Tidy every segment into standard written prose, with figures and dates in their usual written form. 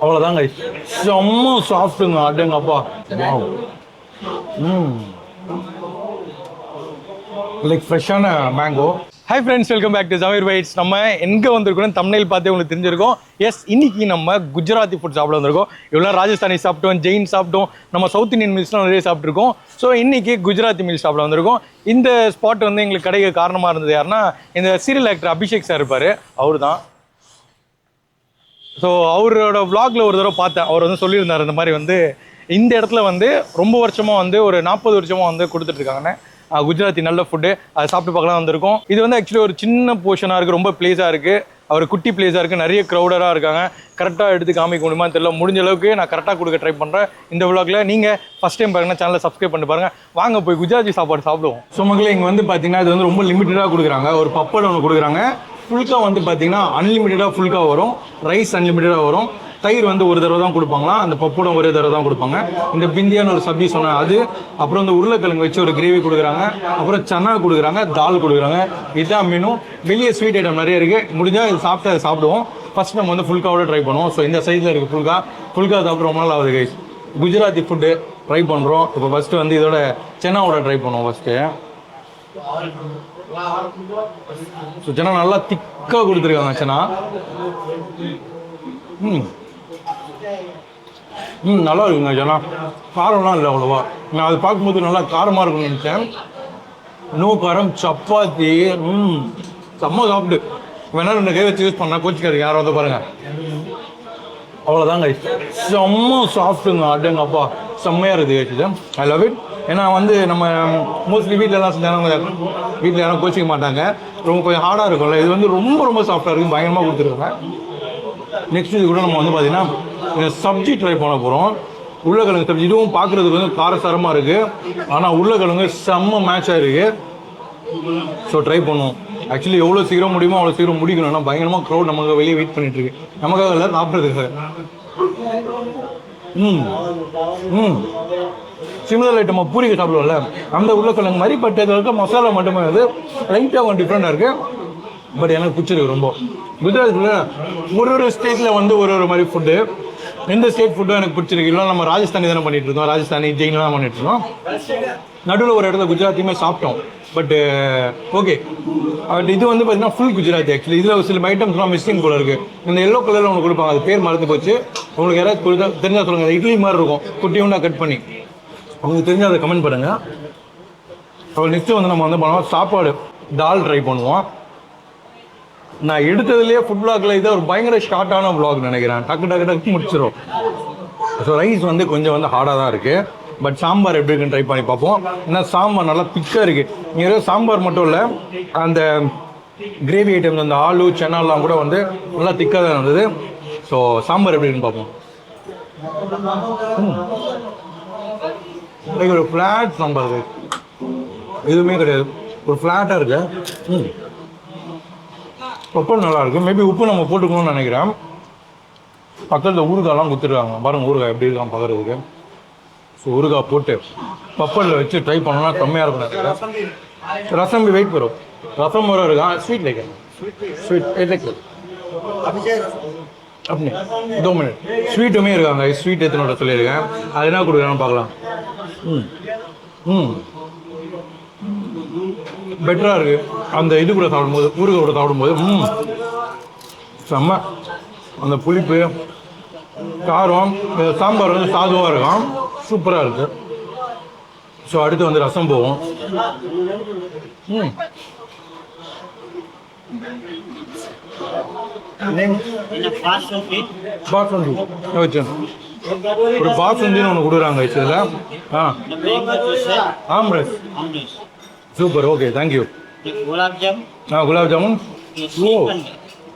அவ்வளோதாங்க. செம்ம சாஃப்ட்டுங்க அடேங்கப்பா. லைக் ஃப்ரெஷ்ஷான mango. Hi friends, welcome back to Jameer bites. நம்ம எங்கே வந்திருக்கோம் தம்ப்நெயில் பார்த்தே உங்களுக்கு தெரிஞ்சிருக்கோம். எஸ், இன்னைக்கு நம்ம குஜராத்தி ஃபுட் சாப்பிட வந்திருக்கோம். இவ்வளோ ராஜஸ்தானி சாப்பிட்டோம், ஜெயின் சாப்பிட்டோம், நம்ம சவுத் இந்தியன் மீல்ஸ்லாம் நிறைய சாப்பிட்ருக்கோம். ஸோ இன்னைக்கு குஜராத்தி மீல்ஸ் சாப்பிட வந்திருக்கோம். இந்த ஸ்பாட் வந்து எங்களுக்கு கிடைக்க காரணமாக இருந்தது யாருன்னா, இந்த சீரியல் ஆக்டர் அபிஷேக் சார் இருப்பார், அவர் தான். ஸோ அவரோட விளாகில் ஒரு தடவை பார்த்தேன். அவர் வந்து சொல்லியிருந்தார் இந்த மாதிரி வந்து இந்த இடத்துல வந்து ரொம்ப வருஷமாக வந்து ஒரு 40 வருஷமாக வந்து கொடுத்துட்ருக்காங்கன்னு குஜராத்தி நல்ல ஃபுட்டு. அதை சாப்பிட்டு பார்க்கலாம் வந்திருக்கோம். இது வந்து ஆக்சுவலி ஒரு சின்ன போர்ஷனாக இருக்குது, ரொம்ப பிளேஸாக இருக்குது, அவர் குட்டி பிளேஸாக இருக்குது, நிறைய க்ரௌடராக இருக்காங்க. கரெக்டாக எடுத்து காமிக்க முடியுமான்னு தெரியல. முடிஞ்ச அளவுக்கு நான் கரெக்டாக கொடுக்க ட்ரை பண்ணுறேன் இந்த விளாகில். நீங்கள் ஃபஸ்ட் டைம் பாருங்கன்னா சேனலை சப்ஸ்கிரைப் பண்ணி பாருங்கள். வாங்க போய் குஜராத்தி சாப்பாடு சாப்பிடுவோம். ஸோ மக்களே, இங்கே வந்து பார்த்தீங்கன்னா இது வந்து ரொம்ப லிமிட்டடாக கொடுக்குறாங்க. ஒரு பப்படம் ஒன்று கொடுக்குறாங்க. ஃபுல்கா வந்து பார்த்தீங்கன்னா அன்லிமிட்டடாக ஃபுல்கா வரும், ரைஸ் அன்லிமிட்டடாக வரும், தயிர் வந்து ஒரு தடவை தான் கொடுப்பாங்களா, அந்த பப்படம் ஒரே தடவை தான் கொடுப்பாங்க. இந்த பிந்தியான்னு ஒரு சப்ஜி சொன்னேன் அது, அப்புறம் இந்த உருளைக்கிழங்கு வச்சு ஒரு கிரேவி கொடுக்குறாங்க, அப்புறம் சன்னா கொடுக்குறாங்க, தால் கொடுக்குறாங்க. இதுதான் மெனு. வெளியே ஸ்வீட் ஐட்டம் நிறைய இருக்குது. முடிஞ்சால் இது சாப்பிட்டு அதை சாப்பிடுவோம். ஃபஸ்ட் நம்ம வந்து ஃபுல்காவோட ட்ரை பண்ணுவோம். ஸோ இந்த சைஸில் இருக்குது ஃபுல்கா சாப்பிட்டு ரொம்ப நாள் ஆகுது கைஸ். குஜராத்தி ஃபுட்டு ட்ரை பண்ணுறோம். இப்போ ஃபஸ்ட்டு வந்து இதோட சென்னாவோட ட்ரை பண்ணுவோம் ஃபஸ்ட்டு. ஸோ சென்னா நல்லா திக்காக கொடுத்துருக்காங்க சென்னா. நல்லா இருக்குங்க சென்னா. காரம்லாம் இல்லை அவ்வளோவா. நான் அது பார்க்கும்போது நல்லா காரமாக இருக்குன்னு நினச்சேன். நோ காரம், சப்பாத்தி செம்ம சாப்பிட்டு. வேணா 2 கை வச்சு யூஸ் பண்ணால் கோச்சிக்காரு யாரும் வந்து பாருங்கள். அவ்வளோதாங்க, செம்ம சாஃப்ட்டுங்க அடேங்கப்பா. செம்மையாக இருக்குது இது. I love it. ஏன்னா வந்து நம்ம மோஸ்ட்லி வீட்டிலலாம் செஞ்சாங்க, வீட்டில் யாரும் கோச்சிக்க மாட்டாங்க, ரொம்ப கொஞ்சம் ஹார்டாக இருக்கும்ல. இது வந்து ரொம்ப ரொம்ப சாஃப்டாக இருக்குது, பயங்கரமாக கொடுத்துருக்காங்க. நெக்ஸ்ட் இது கூட நம்ம வந்து பார்த்தீங்கன்னா இந்த சப்ஜி ட்ரை பண்ண போகிறோம். உருளைக்கிழங்கு சப்ஜி. இதுவும் பார்க்குறதுக்கு வந்து காரசாரமாக இருக்குது, ஆனால் உருளைக்கிழங்கு செம்ம மேட்சாக இருக்குது. ஸோ ட்ரை பண்ணுவோம். ஆக்சுவலி எவ்வளோ சீக்கிரம் முடியுமோ அவ்வளோ சீக்கிரம் முடிக்கணும்னா பயங்கரமாக க்ரௌட் நமக்கு வெளியே வெயிட் பண்ணிட்டு இருக்கு. நமக்காக இல்லை, சாப்பிட்றதுக்காக. சிமிலர் ஐட்டமாக பூரிக்கை சாப்பிடுவோம்ல, அந்த உருளைக்கிழங்கு மாதிரி. பட் இதில் இருக்க மசாலா மட்டுமே வந்து லைட்டாக கொஞ்சம் டிஃப்ரெண்டாக இருக்குது. பட் எனக்கு பிடிச்சிருக்கு ரொம்ப. குஜராத்தில் ஒரு ஸ்டேட்டில் வந்து ஒரு மாதிரி ஃபுட்டு. எந்த ஸ்டேட் ஃபுட்டும் எனக்கு பிடிச்சிருக்கு. இல்லை நம்ம ராஜஸ்தானி தானே பண்ணிட்டு இருந்தோம், ராஜஸ்தானி ஜெயின்லாம் பண்ணிட்டு இருந்தோம். நடுவில் ஒரு இடத்துல குஜராத்தியுமே சாப்பிட்டோம். But okay. பட் இது வந்து பார்த்தீங்கன்னா ஃபுல் குஜராத்தி. ஆக்சுவலி இதில் சில ஐட்டம்ஸ்லாம் மிஸ்ஸிங் போல இருக்குது. இந்த எல்லோ கலரில் ஒன்று கொடுப்பாங்க, அது பேர் மறந்து போச்சு. உங்களுக்கு யாராவது கொடுத்தா தெரிஞ்சால் சொல்லுங்கள். இட்லி மாதிரி இருக்கும், குட்டியும்னா கட் பண்ணி. உங்களுக்கு தெரிஞ்சால் அதை கமெண்ட் பண்ணுங்கள். அப்புறம் நெக்ஸ்ட்டு வந்து நம்ம வந்து பண்ணுவோம் சாப்பாடு தால் ட்ரை பண்ணுவோம். நான் எடுத்ததுலேயே ஃபுட் விளாகில் இது ஒரு பயங்கர ஷார்ட்டான விளாக் நினைக்கிறேன். டக்கு முடிச்சிடும். ஸோ ரைஸ் வந்து கொஞ்சம் வந்து ஹார்டாக தான் இருக்குது. பட் சாம்பார் எப்படி இருக்குன்னு ட்ரை பண்ணி பார்ப்போம். ஏன்னா சாம்பார் நல்லா திக்காக இருக்குது. இங்கே சாம்பார் மட்டும் இல்லை, அந்த கிரேவி ஐட்டம்ஸ், அந்த ஆலு சென்னாலாம் கூட வந்து நல்லா திக்காக தான் இருந்தது. ஸோ சாம்பார் எப்படி இருக்குன்னு பார்ப்போம். ஒரு ஃப்ளாட் சாம்பார், எதுவுமே கிடையாது, ஒரு ஃப்ளாட்டாக இருக்குது. உப்பு நல்லா இருக்குது. மேபி உப்பு நம்ம போட்டுக்கணும்னு நினைக்கிறேன். பக்கத்தில் ஊறுகாயெல்லாம் கொடுத்துருக்காங்க பாருங்கள், ஊறுகாய் எப்படி இருக்கான் பார்க்குறதுக்கு. ஸோ ஊறுகாய் போட்டு பப்பலில் வச்சு ட்ரை பண்ணோன்னா கம்மியாக இருக்கும். ரசம் வெயிட் வரும், ரசம் வர இருக்கான். ஸ்வீட் லைக் ஸ்வீட் லைக் அப்படி 2 மினிட். ஸ்வீட்டுமே இருக்காங்க. ஸ்வீட் எத்தனோட சொல்லியிருக்கேன். அது என்ன கொடுக்குறான்னு பார்க்கலாம். பெட்டராக இருக்குது. அந்த இது கூட சாப்பிடும்போது, ஊறுகாய் கூட சாப்பிடும்போது செம்ம. அந்த புளிப்பு, காரம், சாம்பார் வந்து சாதுவாக இருக்கும், சூப்பராக இருக்குது. ஸோ அடுத்து வந்து ரசம் போவோம். பாஸ்மதி வச்சு ஒரு பாஸ்மதின்னு ஒன்று கொடுக்குறாங்க இதில். Aamras super. Okay, thank you. Gulab jamun.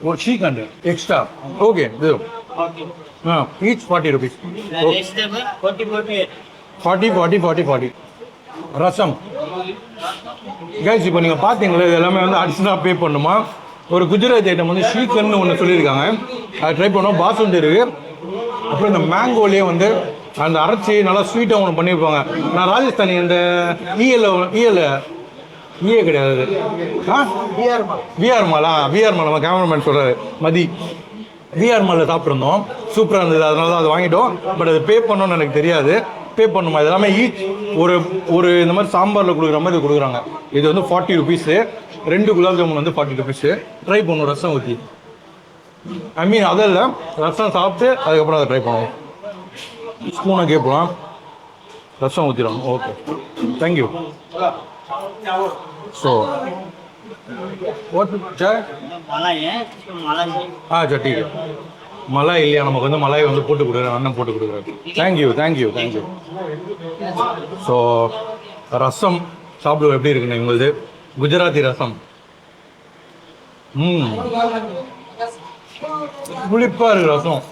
Oh shrikhand extra. Okay, இது ஈச் 40 rupees. 40. ரசம் கைஸ், இப்போ நீங்கள் பார்த்தீங்களா, இது எல்லாமே வந்து அடிஷனலாக பே பண்ணுமா. ஒரு குஜராத்தி ஐட்டம் வந்து ஸ்ரீகண்ட்னு ஒன்று சொல்லியிருக்காங்க, அதை ட்ரை பண்ணுவோம். பாசுந்தி இருக்குது. அப்புறம் இந்த மேங்கோலேயே வந்து அந்த அரைச்சி நல்லா ஸ்வீட்டாக ஒன்று பண்ணியிருப்பாங்க. நான் ராஜஸ்தானி இந்த ஈயே கிடையாது, V R Mala. V R Mala cameraman சொல்கிறாரு. மதி விஆர் மாலில் சாப்பிட்ருந்தோம், சூப்பராக இருந்தது, அதனால தான் அதை வாங்கிட்டோம். பட் அது பே பண்ணணும்னு எனக்கு தெரியாது. பே பண்ணுமா இது எல்லாமே ஒரு இந்த மாதிரி சாம்பாரில் கொடுக்குற மாதிரி கொடுக்குறாங்க. இது வந்து 40 ருபீஸு, 2 குலாப் ஜாமுன் வந்து 40 ருபீஸு. ட்ரை பண்ணுவோம் ரசம் ஊற்றி. ஐ மீன் அதில் ரசம் சாப்பிட்டு அதுக்கப்புறம் அதை ட்ரை பண்ணுவோம். ஸ்பூனை கேட்போம், ரசம் ஊற்றிடும். Okay, thank you. ஸோ சட்டி மலாய் இல்லையா, நமக்கு வந்து மலாய் வந்து போட்டு கொடுக்குறேன், அண்ணன் போட்டு கொடுக்குறேன். தேங்க்யூ. ஸோ ரசம் சாப்பிடுவோம். எப்படி இருக்குண்ணே உங்களுது? குஜராத்தி ரசம். புளிப்பாக இருக்குது ரசம்.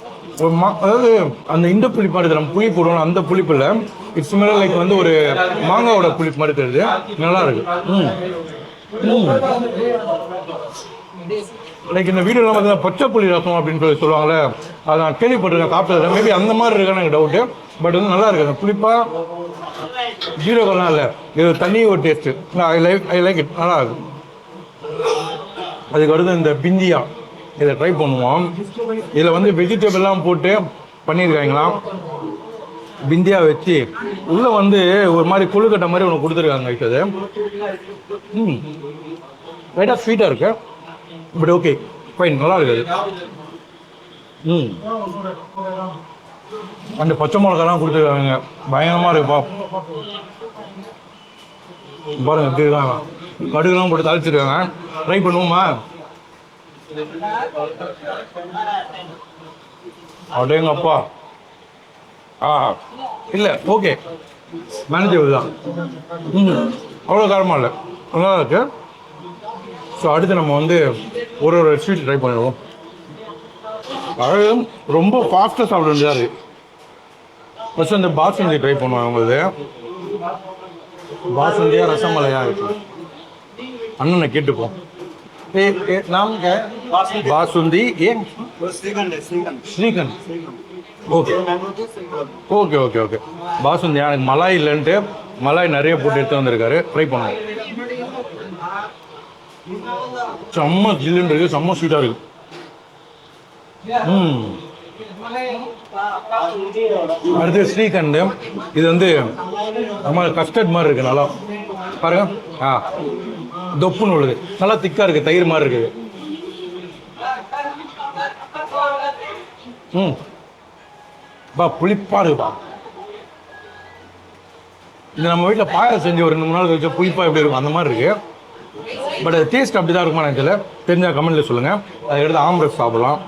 அதாவது அந்த இந்த புளிப்பாக இருக்குது, நம்ம புளி போடுவோம் அந்த புளிப்பு இல்லை. இட்ஸ் மேலே லைக் வந்து ஒரு மாங்காவோட புளிப்பு மாதிரி தெரியுது. நல்லா இருக்கு. லைக் இந்த வீடியோலாம் பார்த்தீங்கன்னா பச்சை புளி ரசம் அப்படின்னு சொல்லுவாங்களே, அதை நான் கேள்விப்பட்டிருக்கேன், சாப்பிட்டதில்ல. மேபி அந்த மாதிரி இருக்கான்னு எனக்கு டவுட்டு. பட் வந்து நல்லா இருக்குது. அந்த புளிப்பாக ஜீரகம்லாம் இல்லை, இது தண்ணி ஒரு டேஸ்ட்டு. ஐ லைக் இட், நல்லா இருக்கு. அதுக்கு அடுத்து இந்த பிந்தியா, இதை ட்ரை பண்ணுவோம். இதில் வந்து வெஜிடபிள்லாம் போட்டு பண்ணியிருக்காங்களாம். பிந்தியா வச்சு உள்ளே வந்து ஒரு மாதிரி கொழுக்கட்டை மாதிரி ஒன்று கொடுத்துருக்காங்க. இது லைட்டாக ஸ்வீட்டாக இருக்கு, பட் ஓகே ஃபைன், நல்லா இருக்குது. அந்த பச்சை மிளகாலாம் கொடுத்துருக்காங்க, பயங்கரமாக இருக்குப்பா. பாருங்க எப்படி இருக்காங்க, கடுகுலாம் போட்டு தாளிச்சிருக்காங்க. ட்ரை பண்ணுவோமா? அப்படியேங்கப்பா. இல்லை ஓகே, மேனேஜபிள் தான். அவ்வளோ காரமாக இல்லை, நல்லா இருக்கு. ஸோ அடுத்து நம்ம வந்து ஒரு ஸ்வீட் ட்ரை பண்ணிடுவோம். அது ரொம்ப ஃபாஸ்ட்டாக சாப்பிட வேண்டியதாக இருக்குது. ஃபஸ்ட்டு இந்த பாசுந்தி ட்ரை பண்ணுவோம். உங்களுக்கு பாசுந்தியா ரசமலையாக இருக்குது, அண்ணனை கேட்டுப்போம். நாம் பாசுந்தி ஸ்ரீகண்ட். ஓகே. பாசுந்தி எனக்கு மலாய் இல்லைன்ட்டு மலாய் நிறைய போட்டு எடுத்து வந்திருக்காரு. ட்ரை பண்ணுவோம். செம்ம ஜில்லுன்னு இருக்கு, செம்ம ஸ்வீட்டாக இருக்கு. அடுத்து ஸ்ரீகண்ட். இது வந்து நம்ம கஸ்டர்ட் மாதிரி இருக்கு, நல்லா பாருங்க. தொப்புன்னு உள்ளது, நல்லா திக்காக இருக்குது, தயிர் மாதிரி இருக்குது. புளிப்பாக இருக்குப்பா. இது நம்ம வீட்டில் பாயாசம் செஞ்சு ஒரு 2-3 நாள் கழிச்சு புளிப்பாக எப்படி இருக்கும் அந்த மாதிரி இருக்குது. பட் அது டேஸ்ட் அப்படி தான் இருக்குமா எனக்கு தெரியல, தெரிஞ்சால் கமெண்ட்டில் சொல்லுங்கள். அதை எடுத்து ஆம்ரஸ் சாப்பிடலாம்.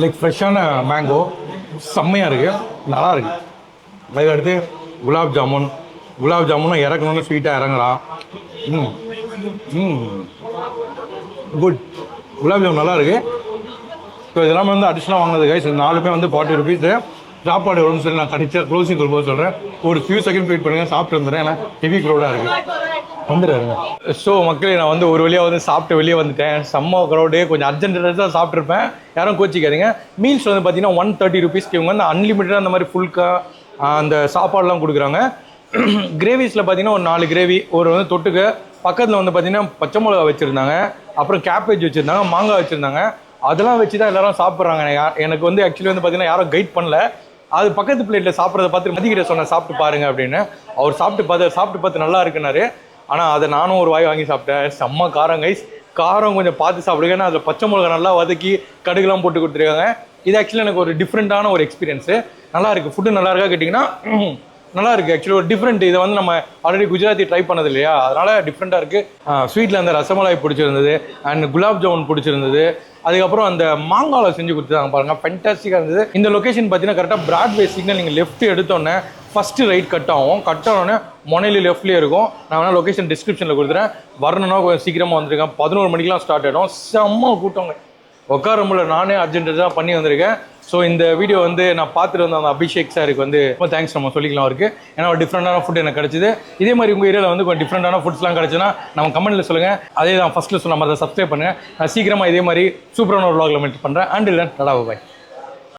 லைக் ஃப்ரெஷ்ஷான மேங்கோ, செம்மையாக இருக்குது, நல்லா இருக்குது. அதுக்கடுத்து குலாப் ஜாமுனும் இறக்கணும்னு ஸ்வீட்டாக இறங்கலாம். குட், குலாப் ஜாமுன் நல்லா இருக்குது. ஸோ இதெல்லாம் வந்து அடிஷ்னலாக வாங்கினது கைஸ். 4 வந்து 40 ருபீஸு. சாப்பாடு எவ்வளோன்னு சொல்லி நான் கடிச்சா க்ளோசிங் கொடுக்கும்போது சொல்கிறேன். ஒரு ஃபியூ செகண்ட் வெயிட் பண்ணுங்கள், சாப்பிட்டு வந்துடுறேன். ஏன்னா ஹெவி க்ரௌடாக இருக்குது, வந்துடுறாருங்க. ஸோ மக்களே, நான் வந்து ஒரு வழியாக வந்து சாப்பிட்டு வெளியே வந்துட்டேன். செம்ம க்ரௌடு, கொஞ்சம் அர்ஜென்ட்டாக தான் சாப்பிட்ருப்பேன், யாரும் கோச்சிக்காதீங்க. மீல்ஸ் வந்து பார்த்தீங்கன்னா 130 ருபீஸ்க்கு இவங்க வந்து அன்லிமிட்டடாக அந்த மாதிரி ஃபுல்கா அந்த சாப்பாடுலாம் கொடுக்குறாங்க. கிரேவிஸில் பார்த்தீங்கன்னா ஒரு 4 கிரேவி, ஒரு வந்து தொட்டுக்க. பக்கத்தில் வந்து பார்த்தீங்கன்னா பச்சை மிளகா வச்சுருந்தாங்க, அப்புறம் கேபேஜ் வச்சுருந்தாங்க, மாங்காய் வச்சுருந்தாங்க. அதெல்லாம் வச்சு தான் எல்லாரும் சாப்பிட்றாங்க. எனக்கு வந்து ஆக்சுவலி வந்து பார்த்தீங்கன்னா யாரும் கைட் பண்ணல. அது பக்கத்து பிளேட்டில் சாப்பிட்றத பார்த்து மதிக்கிட்ட சொன்னேன், சாப்பிட்டு பாருங்க அப்படின்னு. அவர் சாப்பிட்டு பார்த்து நல்லா இருக்குனாரு. ஆனால் அதை நானும் ஒரு வாய் வாங்கி சாப்பிட்டேன். செம்ம காரம் கைஸ், காரம் கொஞ்சம் பார்த்து சாப்பிடுங்க. ஏன்னா அதில் பச்சை மிளகா நல்லா வதக்கி கடுகுலாம் போட்டு கொடுத்துருக்காங்க. இது ஆக்சுவலி எனக்கு ஒரு டிஃப்ரெண்ட்டான ஒரு எக்ஸ்பீரியன்ஸு. நல்லா இருக்குது. ஃபுட்டு நல்லா இருக்கா கேட்டிங்கன்னா நல்லா இருக்குது. ஆக்சுவலி ஒரு டிஃப்ரெண்ட். இதை வந்து நம்ம ஆல்ரெடி குஜராத்தி ட்ரை பண்ணது இல்லையா, அதனால் டிஃப்ரெண்ட்டாக இருக்குது. ஸ்வீட்டில் அந்த ரசமலாய் பிடிச்சிருந்தது, அண்ட் குலாப் ஜாமுன் பிடிச்சிருந்தது. அதுக்கப்புறம் அந்த மாங்காவில் செஞ்சு கொடுத்துருக்காங்க பாருங்கள், ஃபென்டாஸ்டிக்காக இருந்தது. இந்த லொக்கேஷன் பார்த்தீங்கன்னா கரெக்டாக பிராட்வே சிக்னல். நீங்கள் லெஃப்ட் எடுத்தோன்னே ஃபஸ்ட்டு ரைட் கட் ஆகும், கட் ஆனோடனே மொனையில லெஃப்ட்லேயே இருக்கும். நான் வேணால் லொக்கேஷன் டிஸ்கிரிப்ஷனில் கொடுத்துறேன். வரணுன்னா கொஞ்சம் சீக்கிரமாக வந்திருக்கேன். 11 மணிக்கெலாம் ஸ்டார்ட் ஆகிடும். செம்ம கூட்டங்க, உட்கார முடியல. நானே அர்ஜென்ட்டாக தான் பண்ணி வந்திருக்கேன். ஸோ இந்த வீடியோ வந்து நான் பார்த்துட்டு வந்த அந்த அபிஷேக் சாருக்கு வந்து ரொம்ப தேங்க்ஸ் நம்ம சொல்லிக்கலாம் அவருக்கு. ஏன்னா ஒரு டிஃப்ரெண்டான ஃபுட் எனக்கு கிடச்சிது. இதே மாதிரி உங்கள் ஏரியாவில் வந்து கொஞ்சம் டிஃப்ரெண்டான ஃபுட்ஸ்லாம் கிடச்சுன்னா நம்ம கமெண்ட்டில் சொல்லுங்கள். அதே தான் ஃபஸ்ட்டில் சொன்ன மாதிரி சப்ஸ்கிரைப் பண்ணுங்கள். நான் சீக்கிரமாக இதே மாதிரி சூப்பரான ஒரு vlogல மீட் பண்ணுறேன். அண்ட் இல்லை, டாடா பாய்.